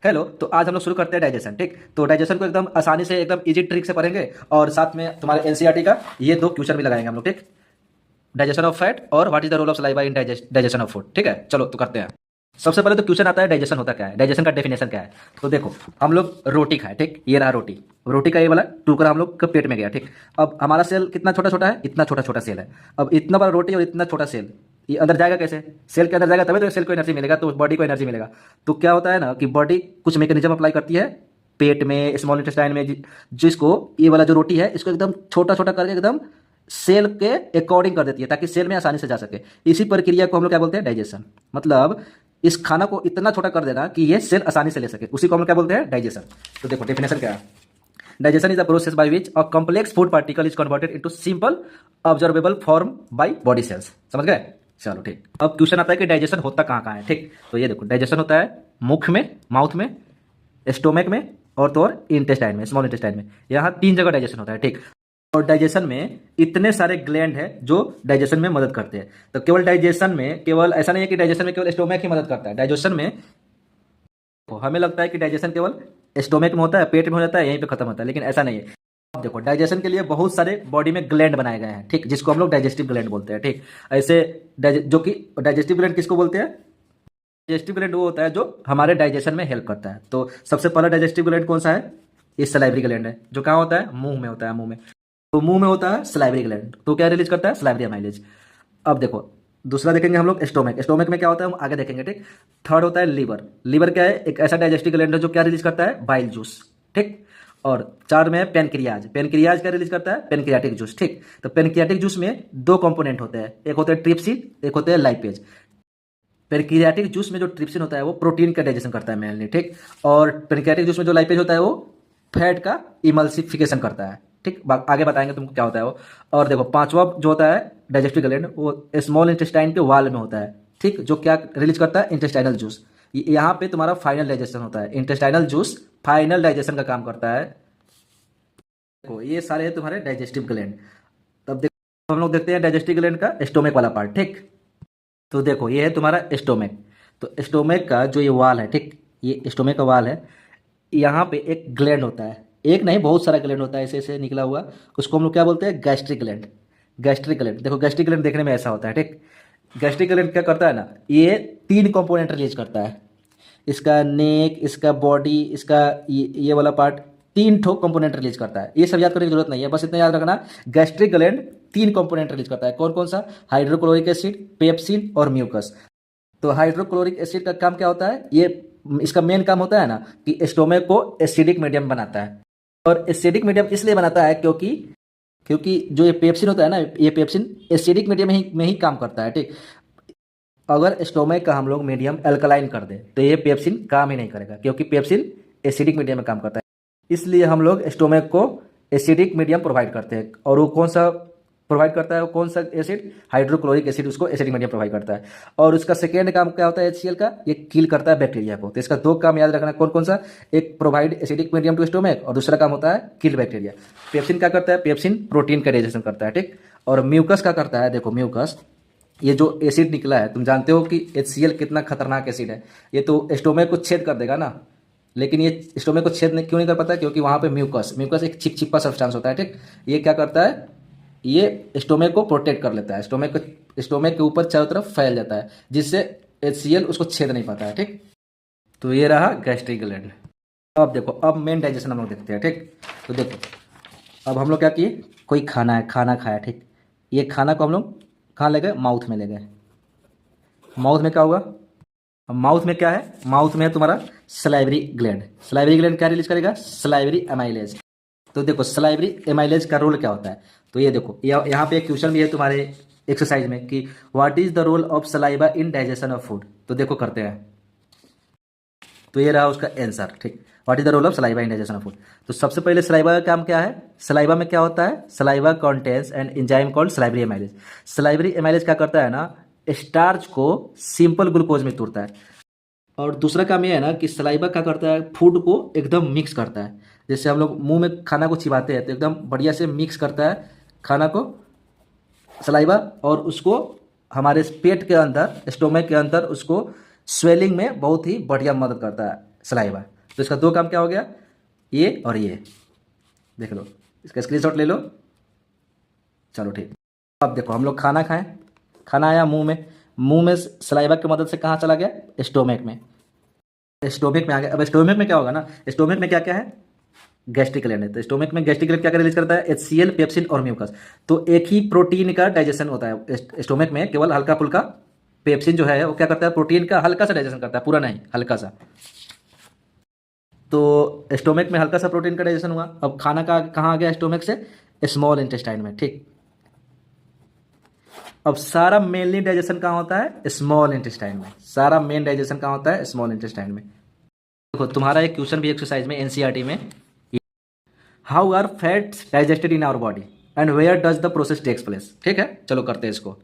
Hello, तो आज हम लोग शुरू करते हैं डाइजेशन। ठीक, तो डाइजेशन को एकदम आसानी से एकदम इजी ट्रिक से पढ़ेंगे और साथ में तुम्हारे एनसीईआरटी का ये दो क्वेश्चन भी लगाएंगे हम लोग। ठीक, डाइजेशन ऑफ फैट और what is the role of saliva in digestion of food. ठीक है, चलो तो करते हैं। सबसे पहले तो क्वेश्चन आता है डाइजेशन होता क्या है, डाइजेशन का डेफिनेशन क्या है। तो देखो, हम लोग रोटी खाए, ठीक, ये रहा रोटी। रोटी का ये वाला टुकड़ा हम लोग के पेट में गया। ठीक, अब हमारा सेल कितना छोटा छोटा है, इतना छोटा छोटा सेल है। अब इतना बड़ा रोटी और इतना छोटा सेल, ये अंदर जाएगा कैसे? सेल के अंदर जाएगा तभी तो सेल को एनर्जी मिलेगा, तो बॉडी को एनर्जी मिलेगा। तो क्या होता है ना कि बॉडी कुछ मैकेनिज्म अप्लाई करती है पेट में, स्मॉल इंटेस्टाइन में, जिसको ये वाला जो रोटी है इसको एकदम छोटा छोटा करके एकदम सेल के अकॉर्डिंग कर देती है ताकि सेल में आसानी से जा सके। इसी प्रक्रिया को हम लोग क्या बोलते हैं? डाइजेशन। मतलब इस खाना को इतना छोटा कर देना कि ये सेल आसानी से ले सके, उसी को हम लोग क्या बोलते हैं? डाइजेशन। तो देखो डेफिनेशन क्या है। Digestion is the process by which a complex food particle is converted into simple observable form by body cells. समझ गए? चलो ठीक। अब क्वेश्चन आता है कि डाइजेशन होता कहाँ कहाँ है। ठीक, तो ये देखो डाइजेशन होता है मुख में, माउथ में, स्टोमक में और तो और इंटेस्टाइन में, स्मॉल इंटेस्टाइन में। यहाँ 3 जगह डाइजेशन होता है। ठीक, और डाइजेशन में इतने सारे ग्लैंड है जो डाइजेशन में मदद करते हैं। तो केवल डाइजेशन में, केवल ऐसा नहीं है कि डाइजेशन में केवल स्टोमक ही मदद करता है। डाइजेशन में हमें लगता है कि डाइजेशन केवल स्टोमक में होता है, पेट में हो जाता है, यहीं पे खत्म होता है, लेकिन ऐसा नहीं है। अब देखो डाइजेशन के लिए बहुत सारे बॉडी में ग्लैंड बनाए गए हैं। ठीक, जिसको हम लोग डाइजेस्टिव ग्लैंड बोलते हैं। ठीक, ऐसे जो कि डाइजेस्टिव ग्लैंड किसको बोलते हैं? डाइजेस्टिव ग्लैंड वो होता है जो हमारे डाइजेशन में हेल्प करता है। तो सबसे पहला डाइजेस्टिव ग्लैंड कौन सा है? ये सलाइवरी ग्लैंड है, जो कहाँ होता है? मुंह में होता है। मुंह में, तो मुंह में होता है सलाइवरी ग्लैंड। तो क्या रिलीज करता है? Salivary amylase. अब देखो दूसरा देखेंगे हम लोग स्टोमक। स्टोमक में क्या होता है हम आगे देखेंगे। ठीक, थर्ड होता है लीवर। लीवर क्या है? एक ऐसा डाइजेस्टिव ग्लैंड है जो क्या रिलीज करता है? Bile juice. ठीक, और 4 में है पेनक्रियाज। पेनक्रियाज क्या रिलीज करता है? Pancreatic juice. ठीक, तो पेनक्रियाटिक जूस में 2 कंपोनेंट होते हैं, एक होते हैं ट्रिप्सिन, एक होते हैं लाइपेज। पेनक्रियाटिक जूस में जो ट्रिप्सिन होता है वो प्रोटीन का डाइजेशन करता है मेनली। ठीक, और पेनक्रियाटिक जूस में जो लाइपेज होता है वो फैट का इमल्सिफिकेशन करता है। ठीक, आगे बताएंगे तुमको क्या होता है वो। और देखो पांचवा जो होता है डाइजेस्टिव ग्लैंड, वो स्मॉल इंटेस्टाइन के वाल में होता है। ठीक, जो क्या रिलीज करता है? Intestinal juice. यहाँ पे तुम्हारा फाइनल डाइजेशन होता है। इंटेस्टाइनल जूस फाइनल डाइजेशन का काम करता है। देखो ये सारे हैं तुम्हारे डाइजेस्टिव ग्लैंड। तब देखो हम लोग देखते हैं डाइजेस्टिव ग्लैंड का स्टोमक वाला पार्ट। ठीक, तो देखो ये है तुम्हारा स्टोमक। तो स्टोमक का जो ये वाल है, ठीक, ये स्टोमक का वाल है। यहाँ पे एक ग्लैंड होता है, एक नहीं बहुत सारा ग्लैंड होता है ऐसे ऐसे निकला हुआ। उसको हम लोग क्या बोलते हैं? Gastric gland. गैस्ट्रिक ग्लैंड, देखो गैस्ट्रिक ग्लैंड देखने में ऐसा होता है। ठीक, गैस्ट्रिक ग्लैंड क्या करता है ना, ये 3 कंपोनेंट रिलीज करता है। इसका नेक, इसका बॉडी, इसका ये वाला पार्ट, 3 ठो कंपोनेंट रिलीज करता है। ये सब याद करने की जरूरत नहीं है, बस इतना याद रखना गैस्ट्रिक ग्लैंड 3 कंपोनेंट रिलीज करता है। कौन कौन सा? हाइड्रोक्लोरिक एसिड, पेप्सिन और म्यूकस। तो हाइड्रोक्लोरिक एसिड का काम क्या होता है? ये इसका मेन काम होता है ना कि स्टोमक को एसिडिक मीडियम बनाता है। और एसिडिक मीडियम इसलिए बनाता है क्योंकि क्योंकि जो ये पेप्सिन होता है ना, ये पेप्सिन एसिडिक मीडियम में ही काम करता है। ठीक, अगर स्टोमक का हम लोग मीडियम अल्कलाइन कर दें तो ये पेप्सिन काम ही नहीं करेगा, क्योंकि पेप्सिन एसिडिक मीडियम में काम करता है। इसलिए हम लोग स्टोमक को एसिडिक मीडियम प्रोवाइड करते हैं। और वो कौन सा प्रोवाइड करता है? वो कौन सा एसिड? हाइड्रोक्लोरिक एसिड उसको एसिडिक मीडियम प्रोवाइड करता है। और उसका सेकेंड काम क्या होता है HCl का? ये किल करता है बैक्टीरिया को। तो इसका 2 काम याद रखना, कौन कौन सा? एक provide acidic medium to stomach और दूसरा काम होता है किल बैक्टीरिया। पेप्सिन क्या करता है? पेप्सिन प्रोटीन का डाइजेशन करता है। ठीक, और म्यूकस क्या करता है? देखो म्यूकस, ये जो एसिड निकला है, तुम जानते हो कि HCl कितना खतरनाक एसिड है। ये तो स्टोमक को छेद कर देगा ना, लेकिन ये स्टोमक को छेद क्यों नहीं कर पाता? क्योंकि वहां पे म्यूकस म्यूकस एक चिपचिपा सब्सटेंस होता है। ठीक, ये क्या करता है? ये स्टोमक को प्रोटेक्ट कर लेता है, स्टोमक के ऊपर चारों तरफ फैल जाता है, जिससे HCl उसको छेद नहीं पाता है। ठीक, तो ये रहा गैस्ट्रिक ग्लैंड। अब देखो, अब मेन डाइजेशन हम लोग देखते हैं। ठीक, तो देखो अब हम लोग क्या किए, कोई खाना है, खाना खाया। ठीक, ये खाना को हम लोग कहाँ ले गए? माउथ में ले गए। माउथ में क्या हुआ? अब माउथ में क्या है? माउथ में है तुम्हारा सलाइवरी ग्लैंड। सलाइवरी ग्लैंड क्या रिलीज करेगा? Salivary amylase. तो देखो सलाइवरी एमाइलेज का रोल क्या होता है। तो ये देखो यहाँ पे एक क्वेश्चन भी है तुम्हारे एक्सरसाइज में कि what is the role of saliva in digestion of food. तो देखो करते हैं। तो ये रहा उसका आंसर। ठीक, what is the role of saliva in digestion of food. तो सबसे पहले सलाइवा का काम क्या है? सलाइवा में क्या होता है? Saliva contains an enzyme called salivary amylase. Salivary amylase क्या करता है ना, स्टार्च को सिंपल ग्लूकोज में तोड़ता है। और दूसरा काम ये है ना कि सलाइवा क्या करता है? फूड को एकदम मिक्स करता है। जैसे हम लोग मुंह में खाना को चिबाते हैं तो एकदम बढ़िया से मिक्स करता है खाना को सलाइवा, और उसको हमारे पेट के अंदर, स्टोमक के अंदर उसको स्वेलिंग में बहुत ही बढ़िया मदद करता है। सलाइवा। तो इसका 2 काम क्या हो गया, ये और ये, देख लो, इसका स्क्रीनशॉट ले लो। चलो ठीक। अब देखो हम लोग खाना खाएं, खाना आया मुंह में सलाइवा की मदद से कहाँ चला गया, स्टोमक में, स्टोमक में आ गया। अब स्टोमक में क्या होगा ना, स्टोमक में क्या क्या है, गैस्ट्रिक ग्लैंड है। तो स्टोमक में गैस्ट्रिक ग्लैंड क्या रिलीज करता है, HCl, पेप्सिन और म्यूकस। तो एक ही प्रोटीन का डाइजेशन होता है स्टोमक में, केवल हल्का फुल्का पेप्सिन जो है वो क्या करता है, प्रोटीन का हल्का सा डाइजेशन करता है, पूरा नहीं, हल्का सा। तो स्टोमक में हल्का सा प्रोटीन का डाइजेशन हुआ। अब खाना का कहाँ आ गया, स्टोमक से स्मॉल इंटेस्टाइन में, ठीक। अब सारा मेनली डाइजेशन कहाँ होता है, स्मॉल इंटेस्टाइन में। सारा मेन डाइजेशन कहाँ होता है, स्मॉल इंटेस्टाइन में। देखो तुम्हारा एक क्वेश्चन भी एक्सरसाइज में एनसीईआरटी में, how are fats digested in our body and where does the process takes place, ठीक है। चलो करते हैं इसको।